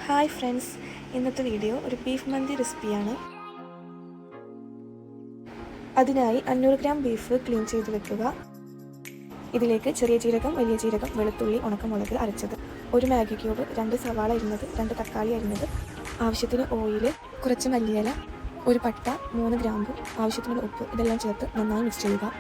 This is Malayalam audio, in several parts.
ഹായ് ഫ്രണ്ട്സ്, ഇന്നത്തെ വീഡിയോ ഒരു ബീഫ് മന്തി റെസിപ്പിയാണ്. അതിനായി 500 ഗ്രാം ബീഫ് ക്ലീൻ ചെയ്ത് വെക്കുക. ഇതിലേക്ക് ചെറിയ ജീരകം, വലിയ ജീരകം, വെളുത്തുള്ളി, ഉണക്കമുളക് അരച്ചത്, ഒരു മാഗി ക്യൂബ്, 2 സവാള അരിഞ്ഞത്, 2 തക്കാളി അരിഞ്ഞത്, ആവശ്യത്തിന് ഓയിൽ, കുറച്ച് മല്ലിയില, ഒരു പട്ട, 3 ഗ്രാമ്പു, ആവശ്യത്തിനുള്ള ഉപ്പ് ഇതെല്ലാം ചേർത്ത് നന്നായി മിക്സ് ചെയ്യുക.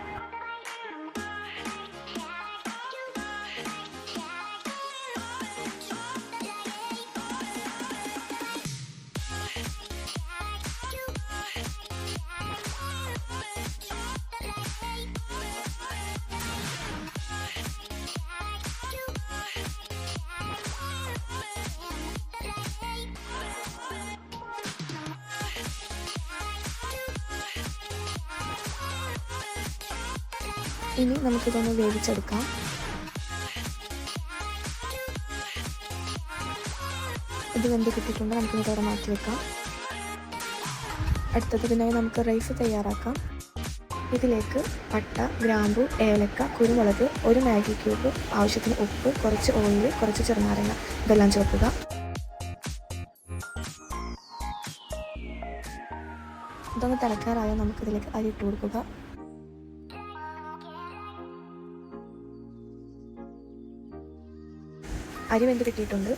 ഇനി നമുക്കിതൊന്ന് വേവിച്ചെടുക്കാം. ഇത് വെന്ത് കിട്ടിയിട്ടുണ്ട്. നമുക്കിത് ഇവിടെ മാറ്റി വെക്കാം. അടുത്തതിനായി നമുക്ക് റൈസ് തയ്യാറാക്കാം. ഇതിലേക്ക് പട്ട, ഗ്രാമ്പു, ഏലക്ക, കുരുമുളക്, ഒരു മാഗി ക്യൂബ്, ആവശ്യത്തിന് ഉപ്പ്, കുറച്ച് ഓയിൽ, കുറച്ച് ചെറുനാരങ്ങ ഇതെല്ലാം ചേർക്കുക. ഇതൊന്ന് തിളക്കാറായാൽ നമുക്കിതിലേക്ക് അരി ഇട്ട് കൊടുക്കുക. അരി വെന്ത് കിട്ടിയിട്ടുണ്ട്.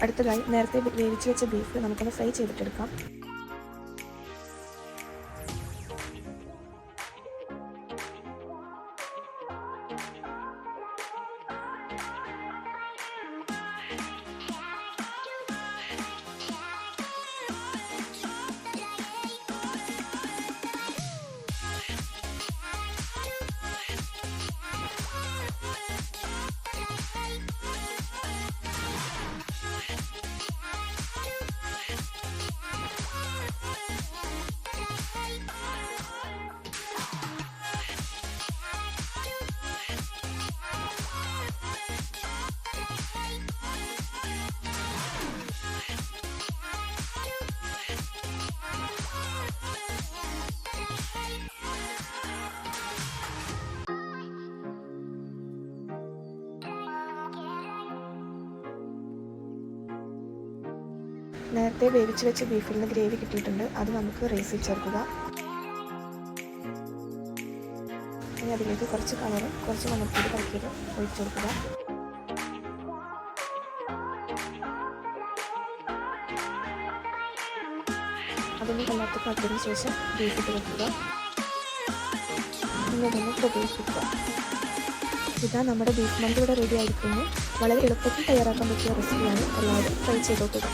അടുത്തതായി നേരത്തെ വേവിച്ച് വെച്ച ബീഫ് നമുക്കൊന്ന് ഫ്രൈ ചെയ്തിട്ടെടുക്കാം. നേരത്തെ വേവിച്ച് വെച്ച ബീഫിൽ നിന്ന് ഗ്രേവി കിട്ടിയിട്ടുണ്ട്. അത് നമുക്ക് റൈസിൽ ചേർക്കുക. ഇനി അതിലേക്ക് കുറച്ച് കളറും കുറച്ച് മഞ്ഞൾപ്പൊടി കലക്കിയത് ഒഴിച്ചു കൊടുക്കുക. അതൊന്ന് കല്ലാത്ത പാത്രത്തിന് ശേഷം ബീഫ് ഇട്ട് വെക്കുക. പിന്നെ അതൊന്ന് പ്രവേശിക്കുക. ഇതാ നമ്മുടെ ബീഫ് മന്തി ഇവിടെ റെഡി ആയിരിക്കുന്നു. വളരെ എളുപ്പത്തിൽ തയ്യാറാക്കാൻ പറ്റിയ റെസിപ്പിയാണ്. എല്ലാവരും ട്രൈ ചെയ്ത് നോക്കുക.